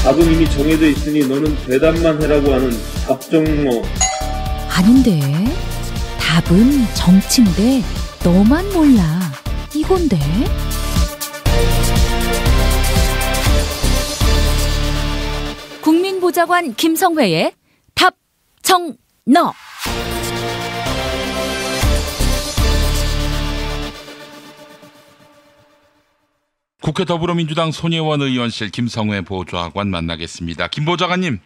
답은 이미 정해져 있으니 너는 대답만 해라고 하는 답정너. 아닌데. 답은 정치인데 너만 몰라. 이건데. 국민보좌관 김성회의 답정너. 국회 더불어민주당 손혜원 의원실 김성회 보좌관 만나겠습니다. 김 보좌관님.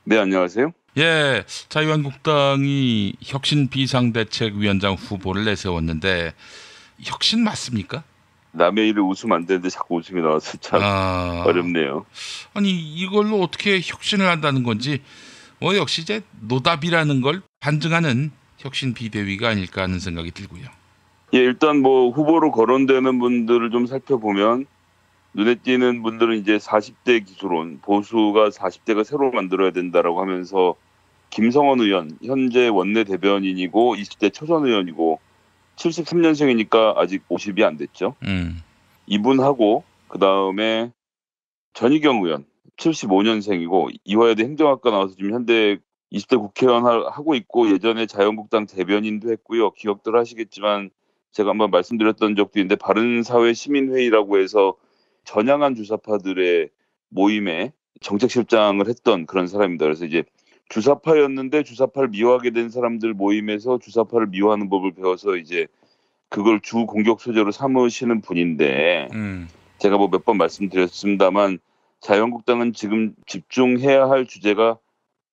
네, 안녕하세요. 예, 자유한국당이 혁신 비상대책위원장 후보를 내세웠는데 혁신 맞습니까? 남의 일을 웃으면 안 되는데 자꾸 웃음이 나와서 참 어렵네요. 아니 이걸로 어떻게 혁신을 한다는 건지 역시 이제 노답이라는 걸 반증하는 혁신 비대위가 아닐까 하는 생각이 들고요. 예, 일단 후보로 거론되는 분들을 좀 살펴보면 눈에 띄는 분들은 이제 40대 기수론, 보수가 40대가 새로 만들어야 된다라고 하면서 김성원 의원, 현재 원내 대변인이고 20대 초선 의원이고 73년생이니까 아직 50이 안 됐죠. 이분하고 그다음에 전희경 의원, 75년생이고 이화여대 행정학과 나와서 지금 현대 20대 국회의원 하고 있고 예전에 자유한국당 대변인도 했고요. 기억들 하시겠지만 제가 한번 말씀드렸던 적도 있는데 바른사회 시민회의라고 해서 전향한 주사파들의 모임에 정책실장을 했던 그런 사람입니다. 그래서 이제 주사파였는데 주사파를 미워하게 된 사람들 모임에서 주사파를 미워하는 법을 배워서 이제 그걸 주 공격 소재로 삼으시는 분인데 제가 몇 번 말씀드렸습니다만 자유한국당은 지금 집중해야 할 주제가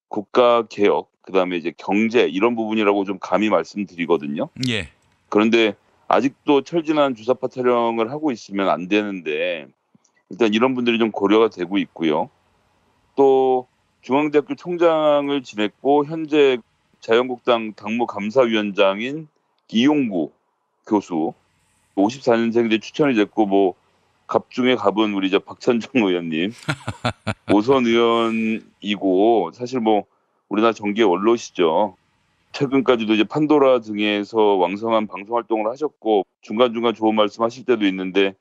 국가 개혁, 그다음에 이제 경제 이런 부분이라고 좀 감히 말씀드리거든요. 예. 그런데 아직도 철진한 주사파 타령을 하고 있으면 안 되는데 일단 이런 분들이 좀 고려가 되고 있고요. 또 중앙대학교 총장을 지냈고 현재 자유한국당 당무감사위원장인 이용구 교수 54년생인데 추천이 됐고 갑중에 갑은 우리 박찬정 의원님 오선 의원이고 사실 우리나라 정계 원로시죠. 최근까지도 이제 판도라 등에서 왕성한 방송 활동을 하셨고 중간중간 좋은 말씀하실 때도 있는데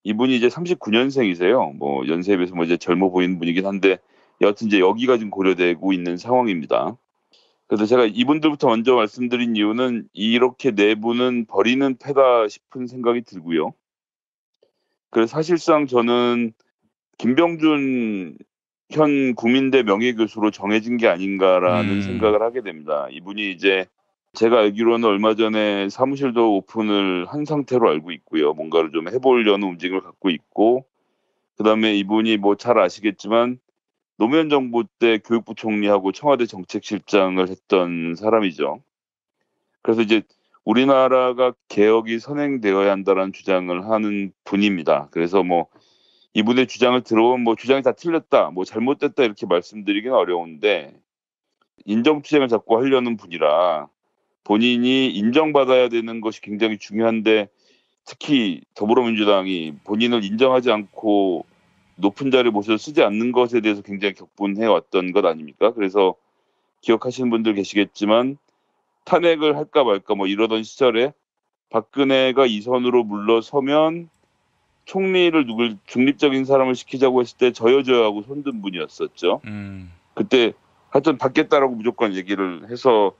이분이 이제 39년생이세요. 연세에 비해서 이제 젊어 보이는 분이긴 한데 여하튼 이제 여기가 지금 고려되고 있는 상황입니다. 그래서 제가 이분들부터 먼저 말씀드린 이유는 이렇게 네 분은 버리는 패다 싶은 생각이 들고요. 그래서 사실상 저는 김병준 현 국민대 명예교수로 정해진 게 아닌가라는 생각을 하게 됩니다. 이분이 이제 제가 알기로는 얼마 전에 사무실도 오픈을 한 상태로 알고 있고요. 뭔가를 좀 해보려는 움직임을 갖고 있고 그다음에 이분이 잘 아시겠지만 노무현 정부 때 교육부 총리하고 청와대 정책실장을 했던 사람이죠. 그래서 이제 우리나라가 개혁이 선행되어야 한다는 주장을 하는 분입니다. 그래서 이분의 주장을 들어보면 주장이 다 틀렸다, 잘못됐다 이렇게 말씀드리기는 어려운데 인정투쟁을 자꾸 하려는 분이라 본인이 인정받아야 되는 것이 굉장히 중요한데 특히 더불어민주당이 본인을 인정하지 않고 높은 자리에 모셔서 쓰지 않는 것에 대해서 굉장히 격분해왔던 것 아닙니까? 그래서 기억하시는 분들 계시겠지만 탄핵을 할까 말까 이러던 시절에 박근혜가 이선으로 물러서면 총리를 누굴 중립적인 사람을 시키자고 했을 때 저여져하고 손든 분이었었죠. 그때 하여튼 받겠다라고 무조건 얘기를 해서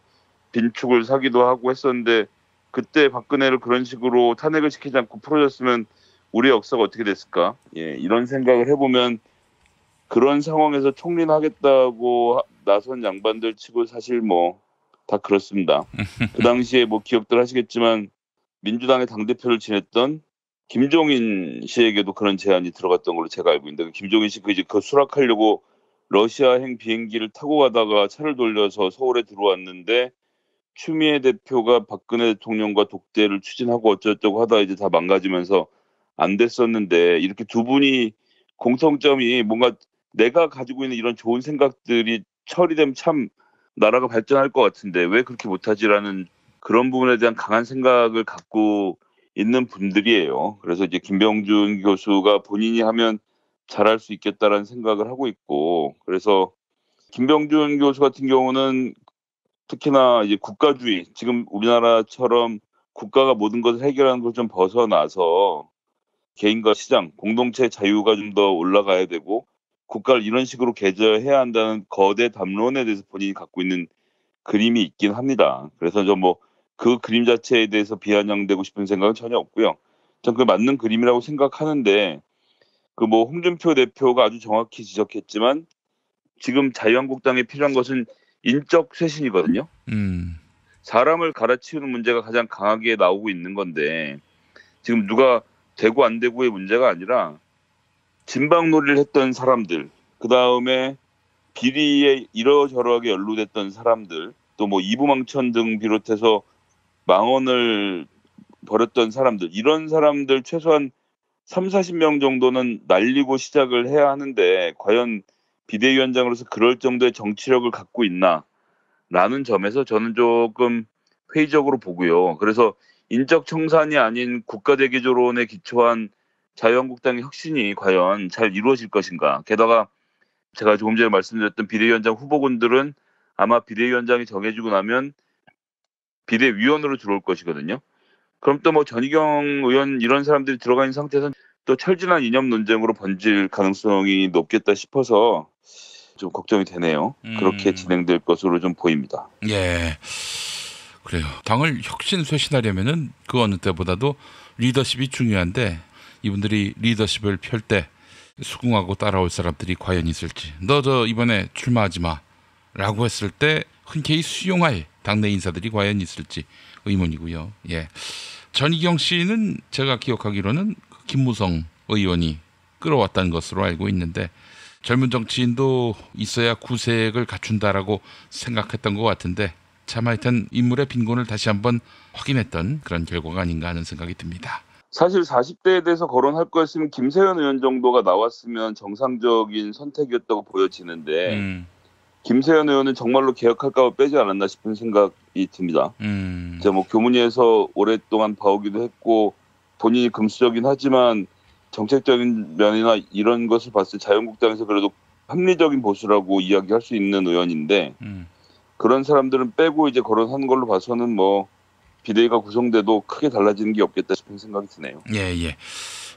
빈축을 사기도 하고 했었는데 그때 박근혜를 그런 식으로 탄핵을 시키지 않고 풀어줬으면 우리 역사가 어떻게 됐을까? 예, 이런 생각을 해보면 그런 상황에서 총리는 하겠다고 나선 양반들 치고 사실 다 그렇습니다. 그 당시에 기억들 하시겠지만 민주당의 당대표를 지냈던 김종인 씨에게도 그런 제안이 들어갔던 걸로 제가 알고 있는데 김종인 씨 그 수락하려고 러시아행 비행기를 타고 가다가 차를 돌려서 서울에 들어왔는데 추미애 대표가 박근혜 대통령과 독대를 추진하고 어쩌고 하다가 이제 다 망가지면서 안 됐었는데 이렇게 두 분이 공통점이 뭔가 내가 가지고 있는 이런 좋은 생각들이 처리되면 참 나라가 발전할 것 같은데 왜 그렇게 못하지라는 그런 부분에 대한 강한 생각을 갖고 있는 분들이에요. 그래서 이제 김병준 교수가 본인이 하면 잘할 수 있겠다라는 생각을 하고 있고 그래서 김병준 교수 같은 경우는 특히나 이제 국가주의 지금 우리나라처럼 국가가 모든 것을 해결하는 걸 좀 벗어나서 개인과 시장, 공동체 자유가 좀 더 올라가야 되고 국가를 이런 식으로 개조해야 한다는 거대 담론에 대해서 본인이 갖고 있는 그림이 있긴 합니다. 그래서 저 뭐 그 그림 자체에 대해서 비아냥대고 싶은 생각은 전혀 없고요. 전 그게 맞는 그림이라고 생각하는데 그 뭐 홍준표 대표가 아주 정확히 지적했지만 지금 자유한국당에 필요한 것은 인적 쇄신이거든요. 사람을 갈아치우는 문제가 가장 강하게 나오고 있는 건데 지금 누가 되고 안 되고의 문제가 아니라 진방놀이를 했던 사람들, 그 다음에 비리에 이러저러하게 연루됐던 사람들, 또 뭐 이부망천 등 비롯해서 망언을 벌였던 사람들, 이런 사람들 최소한 30-40명 정도는 날리고 시작을 해야 하는데 과연 비대위원장으로서 그럴 정도의 정치력을 갖고 있나라는 점에서 저는 조금 회의적으로 보고요. 그래서 인적 청산이 아닌 국가대개조론에 기초한 자유한국당의 혁신이 과연 잘 이루어질 것인가. 게다가 제가 조금 전에 말씀드렸던 비대위원장 후보군들은 아마 비대위원장이 정해지고 나면 비대위원으로 들어올 것이거든요. 그럼 또 뭐 전희경 의원 이런 사람들이 들어가 있는 상태에서는 또 철진한 이념 논쟁으로 번질 가능성이 높겠다 싶어서 좀 걱정이 되네요. 그렇게 진행될 것으로 좀 보입니다. 예, 그래요. 당을 혁신쇄신하려면은 그 어느 때보다도 리더십이 중요한데 이분들이 리더십을 펼 때 수긍하고 따라올 사람들이 과연 있을지. 너 저 이번에 출마하지 마라고 했을 때 흔쾌히 수용할 당내 인사들이 과연 있을지 의문이고요. 예, 전희경 씨는 제가 기억하기로는 김무성 의원이 끌어왔다는 것으로 알고 있는데 젊은 정치인도 있어야 구색을 갖춘다라고 생각했던 것 같은데 참 하여튼 인물의 빈곤을 다시 한번 확인했던 그런 결과가 아닌가 하는 생각이 듭니다. 사실 40대에 대해서 거론할 거였으면 김세현 의원 정도가 나왔으면 정상적인 선택이었다고 보여지는데 김세현 의원은 정말로 개혁할까 빼지 않았나 싶은 생각이 듭니다. 제가 뭐 교문위에서 오랫동안 봐오기도 했고 본인이 금수저긴 하지만 정책적인 면이나 이런 것을 봤을 때 자유한국당에서 그래도 합리적인 보수라고 이야기할 수 있는 의원인데 그런 사람들은 빼고 이제 거론하는 걸로 봐서는 뭐 비대위가 구성돼도 크게 달라지는 게 없겠다 싶은 생각이 드네요. 예.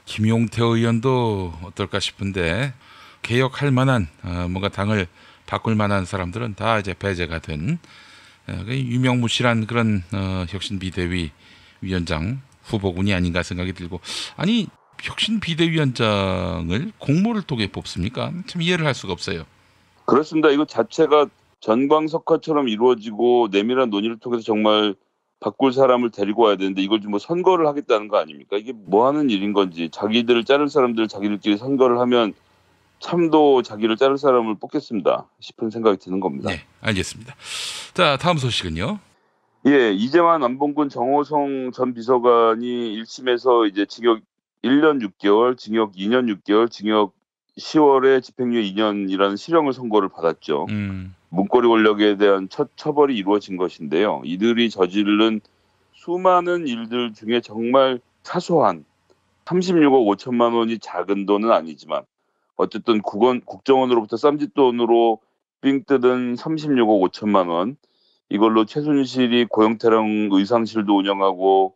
김용태 의원도 어떨까 싶은데 개혁할 만한 뭔가 당을 바꿀 만한 사람들은 다 이제 배제가 된 유명무실한 그런 혁신 비대위 위원장 후보군이 아닌가 생각이 들고 아니 혁신 비대위원장을 공모를 통해 뽑습니까? 참 이해를 할 수가 없어요. 그렇습니다. 이거 자체가 전광석화처럼 이루어지고 내밀한 논의를 통해서 정말 바꿀 사람을 데리고 와야 되는데 이걸 좀 뭐 선거를 하겠다는 거 아닙니까? 이게 뭐 하는 일인 건지 자기들을 자를 사람들 자기들끼리 선거를 하면 참도 자기를 자를 사람을 뽑겠습니다 싶은 생각이 드는 겁니다. 네, 알겠습니다. 자, 다음 소식은요. 예, 이재만 안봉근 정호성 전 비서관이 1심에서 이제 징역 1년 6개월, 징역 2년 6개월, 징역 10월에 집행유예 2년이라는 실형을 선고를 받았죠. 문고리 권력에 대한 첫 처벌이 이루어진 것인데요. 이들이 저지른 수많은 일들 중에 정말 사소한 36억 5천만 원이 작은 돈은 아니지만 어쨌든 국정원으로부터 쌈짓돈으로 삥 뜯은 36억 5천만 원 이걸로 최순실이 고영태랑 의상실도 운영하고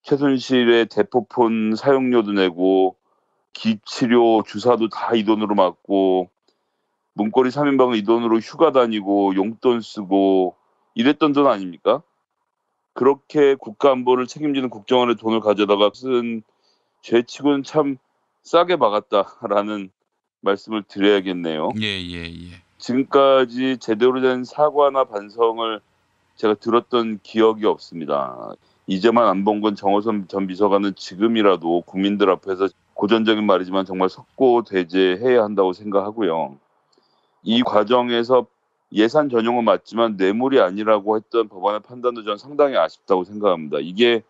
최순실의 대포폰 사용료도 내고 기치료 주사도 다 이 돈으로 맞고 문고리 3인방은 이 돈으로 휴가 다니고 용돈 쓰고 이랬던 돈 아닙니까? 그렇게 국가 안보를 책임지는 국정원의 돈을 가져다가 쓴 죄치고는 참 싸게 박았다라는 말씀을 드려야겠네요. 예. 지금까지 제대로 된 사과나 반성을 제가 들었던 기억이 없습니다. 이재만 안봉근 정호성 전 비서관은 지금이라도 국민들 앞에서 고전적인 말이지만 정말 석고대죄해야 한다고 생각하고요. 이 과정에서 예산 전용은 맞지만 뇌물이 아니라고 했던 법원의 판단도 저는 상당히 아쉽다고 생각합니다. 이게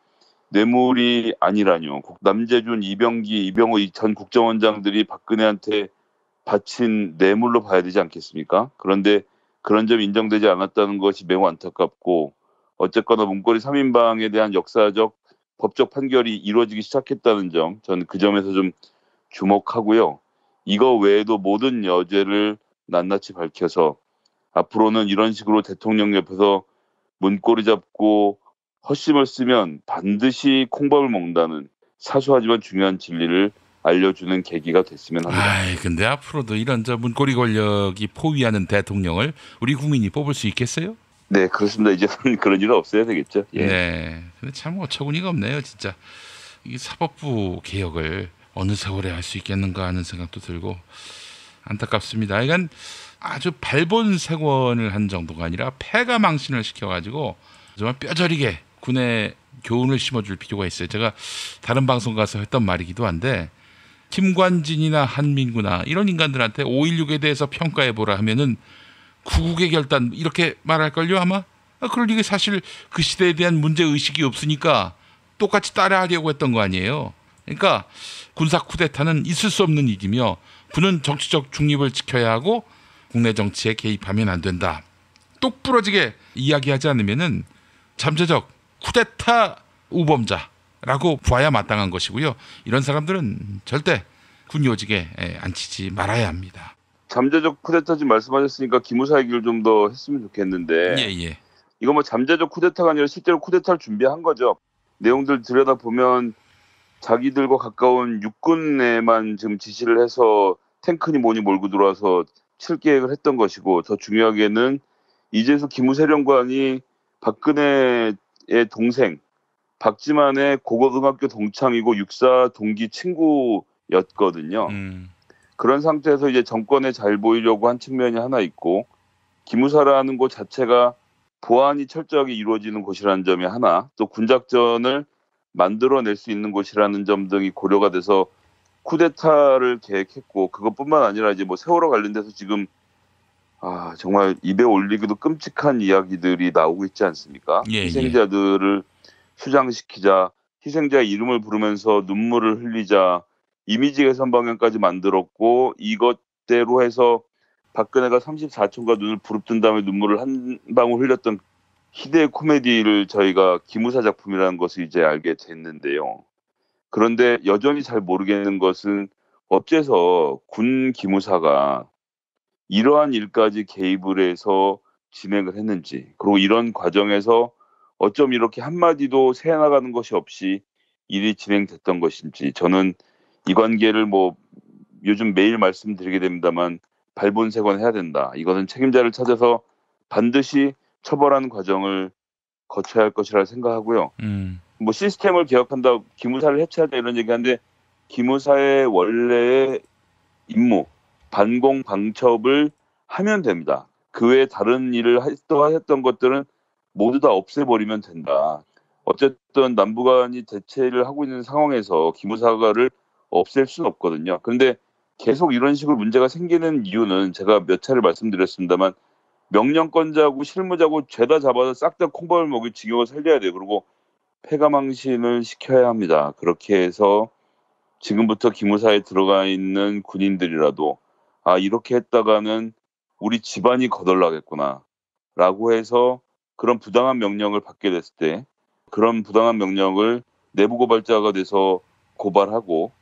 뇌물이 아니라뇨. 남재준, 이병기, 이병호 전 국정원장들이 박근혜한테 바친 뇌물로 봐야 되지 않겠습니까? 그런데 그런 점이 인정되지 않았다는 것이 매우 안타깝고 어쨌거나 문고리 3인방에 대한 역사적 법적 판결이 이루어지기 시작했다는 점 저는 그 점에서 좀 주목하고요. 이거 외에도 모든 여죄를 낱낱이 밝혀서 앞으로는 이런 식으로 대통령 옆에서 문고리 잡고 헛심을 쓰면 반드시 콩밥을 먹는다는 사소하지만 중요한 진리를 알려주는 계기가 됐으면 합니다. 근데 앞으로도 이런 저 문고리 권력이 포위하는 대통령을 우리 국민이 뽑을 수 있겠어요? 네, 그렇습니다. 이제는 그런 일은 없어야 되겠죠. 예. 네. 근데 참 어처구니가 없네요, 진짜. 이 사법부 개혁을 어느 세월에 할 수 있겠는가 하는 생각도 들고 안타깝습니다. 이건 아주 발본색원을 한 정도가 아니라 패가망신을 시켜가지고 정말 뼈저리게 군에 교훈을 심어줄 필요가 있어요. 제가 다른 방송 가서 했던 말이기도 한데 김관진이나 한민구나 이런 인간들한테 5.16에 대해서 평가해보라 하면은 구국의 결단 이렇게 말할걸요 아마? 그럴 리가 사실 그 시대에 대한 문제의식이 없으니까 똑같이 따라하려고 했던 거 아니에요. 그러니까 군사 쿠데타는 있을 수 없는 일이며 군은 정치적 중립을 지켜야 하고 국내 정치에 개입하면 안 된다. 똑부러지게 이야기하지 않으면은 잠재적 쿠데타 우범자라고 봐야 마땅한 것이고요. 이런 사람들은 절대 군 요직에 앉히지 말아야 합니다. 잠재적 쿠데타 지금 말씀하셨으니까 기무사 얘기를 좀 더 했으면 좋겠는데 예. 이거 뭐 잠재적 쿠데타가 아니라 실제로 쿠데타를 준비한 거죠. 내용들 들여다보면 자기들과 가까운 육군에만 지금 지시를 해서 탱크니 뭐니 몰고 들어와서 칠 계획을 했던 것이고 더 중요하게는 이재수 기무사령관이 박근혜의 동생 박지만의 고고등학교 동창이고 육사 동기 친구였거든요. 그런 상태에서 이제 정권에 잘 보이려고 한 측면이 하나 있고 기무사라는 곳 자체가 보안이 철저하게 이루어지는 곳이라는 점이 하나, 또 군작전을 만들어낼 수 있는 곳이라는 점 등이 고려가 돼서 쿠데타를 계획했고 그것뿐만 아니라 이제 뭐 세월호 관련돼서 지금 정말 입에 올리기도 끔찍한 이야기들이 나오고 있지 않습니까? 희생자들을 수장시키자, 희생자의 이름을 부르면서 눈물을 흘리자, 이미지 개선 방향까지 만들었고 이것대로 해서 박근혜가 34촌과 눈을 부릅뜬 다음에 눈물을 한 방울 흘렸던 희대의 코미디를 저희가 기무사 작품이라는 것을 이제 알게 됐는데요. 그런데 여전히 잘 모르겠는 것은 어째서 군 기무사가 이러한 일까지 개입을 해서 진행을 했는지, 그리고 이런 과정에서 어쩜 이렇게 한마디도 새어나가는 것이 없이 일이 진행됐던 것인지, 저는 이 관계를 뭐 요즘 매일 말씀드리게 됩니다만 발본색원 해야 된다. 이거는 책임자를 찾아서 반드시 처벌하는 과정을 거쳐야 할 것이라 생각하고요. 뭐 시스템을 개혁한다, 기무사를 해체하자 이런 얘기하는데 기무사의 원래의 임무, 반공 방첩을 하면 됩니다. 그 외에 다른 일을 했던 것들은 모두 다 없애버리면 된다. 어쨌든 남북한이 대체를 하고 있는 상황에서 기무사를 없앨 수는 없거든요. 그런데 계속 이런 식으로 문제가 생기는 이유는 제가 몇 차례 말씀드렸습니다만 명령권자고 실무자고 죄다 잡아서 싹 다 콩밥을 먹이 징역을 살려야 돼요. 그리고 패가망신을 시켜야 합니다. 그렇게 해서 지금부터 기무사에 들어가 있는 군인들이라도 이렇게 했다가는 우리 집안이 거덜나겠구나 라고 해서 그런 부당한 명령을 받게 됐을 때 그런 부당한 명령을 내부 고발자가 돼서 고발하고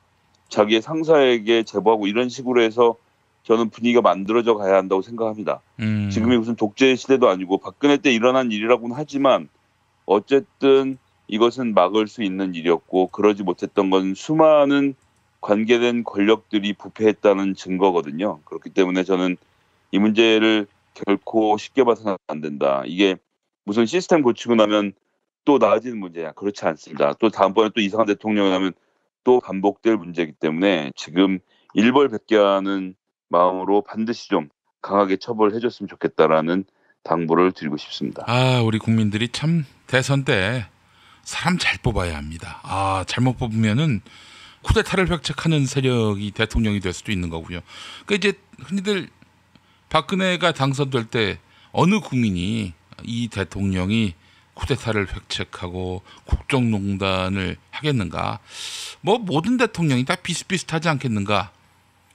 자기의 상사에게 제보하고 이런 식으로 해서 저는 분위기가 만들어져 가야 한다고 생각합니다. 지금이 무슨 독재 시대도 아니고 박근혜 때 일어난 일이라고는 하지만 어쨌든 이것은 막을 수 있는 일이었고 그러지 못했던 건 수많은 관계된 권력들이 부패했다는 증거거든요. 그렇기 때문에 저는 이 문제를 결코 쉽게 봐서는 안 된다. 이게 무슨 시스템 고치고 나면 또 나아지는 문제야. 그렇지 않습니다. 또 다음번에 또 이상한 대통령이 나면 또 반복될 문제이기 때문에 지금 일벌백계하는 마음으로 반드시 좀 강하게 처벌해줬으면 좋겠다라는 당부를 드리고 싶습니다. 우리 국민들이 참 대선 때 사람 잘 뽑아야 합니다. 잘못 뽑으면은 쿠데타를 획책하는 세력이 대통령이 될 수도 있는 거고요. 그러니까 이제 흔히들 박근혜가 당선될 때 어느 국민이 이 대통령이 쿠데타를 획책하고 국정농단을 하겠는가? 뭐 모든 대통령이 다 비슷비슷하지 않겠는가?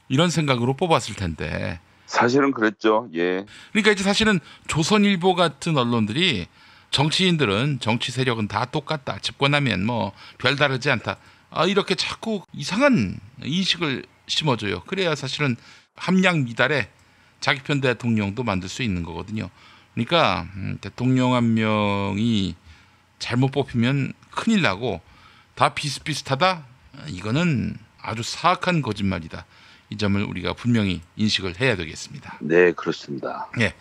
이런 생각으로 뽑았을 텐데. 사실은 그랬죠. 예. 그러니까 이제 사실은 조선일보 같은 언론들이 정치인들은 정치 세력은 다 똑같다. 집권하면 뭐 별다르지 않다. 이렇게 자꾸 이상한 인식을 심어줘요. 그래야 사실은 함량 미달에 자기 편 대통령도 만들 수 있는 거거든요. 그러니까 대통령 한 명이 잘못 뽑히면 큰일 나고 다 비슷비슷하다? 이거는 아주 사악한 거짓말이다. 이 점을 우리가 분명히 인식을 해야 되겠습니다. 네, 그렇습니다. 예.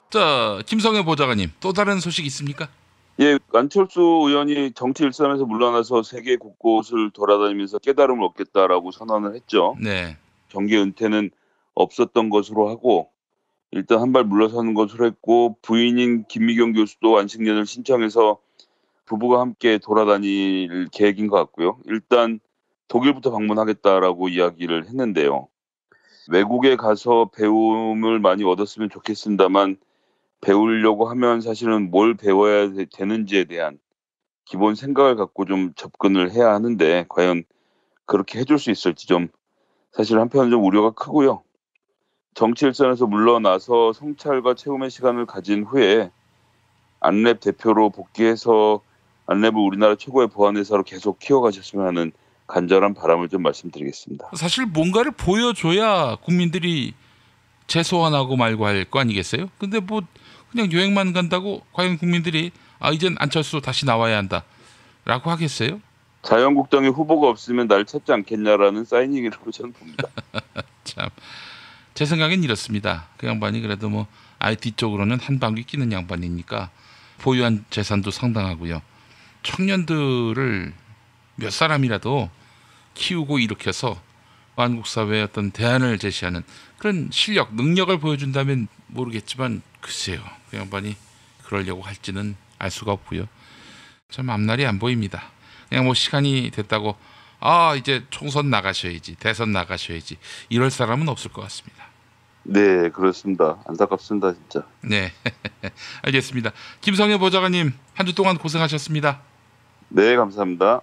자, 김성회 보좌관님, 또 다른 소식 있습니까? 예, 안철수 의원이 정치 일선에서 물러나서 세계 곳곳을 돌아다니면서 깨달음을 얻겠다라고 선언을 했죠. 네. 정계 은퇴는 없었던 것으로 하고 일단 한 발 물러서는 것으로 했고 부인인 김미경 교수도 안식년을 신청해서 부부가 함께 돌아다닐 계획인 것 같고요. 일단 독일부터 방문하겠다라고 이야기를 했는데요. 외국에 가서 배움을 많이 얻었으면 좋겠습니다만 배우려고 하면 사실은 뭘 배워야 되는지에 대한 기본 생각을 갖고 좀 접근을 해야 하는데 과연 그렇게 해줄 수 있을지 좀 사실 한편은 좀 우려가 크고요. 정치 일선에서 물러나서 성찰과 체험의 시간을 가진 후에 안랩 대표로 복귀해서 안랩을 우리나라 최고의 보안회사로 계속 키워가셨으면 하는 간절한 바람을 좀 말씀드리겠습니다. 사실 뭔가를 보여줘야 국민들이 재소환하고 말고 할 거 아니겠어요? 근데 뭐 그냥 여행만 간다고 과연 국민들이 이젠 안철수 다시 나와야 한다라고 하겠어요? 자유한국당의 후보가 없으면 날 찾지 않겠냐라는 사이닝이라고 저는 봅니다. 참, 제 생각엔 이렇습니다. 그 양반이 그래도 뭐 IT 쪽으로는 한 방귀 끼는 양반이니까 보유한 재산도 상당하고요. 청년들을 몇 사람이라도 키우고 일으켜서 한국 사회의 어떤 대안을 제시하는 그런 실력, 능력을 보여준다면 모르겠지만 글쎄요. 그 양반이 그러려고 할지는 알 수가 없고요. 참 앞날이 안 보입니다. 그냥 뭐 시간이 됐다고 이제 총선 나가셔야지, 대선 나가셔야지 이럴 사람은 없을 것 같습니다. 네, 그렇습니다. 안타깝습니다, 진짜. 네, 알겠습니다. 김성회 보좌관님 한 주 동안 고생하셨습니다. 네, 감사합니다.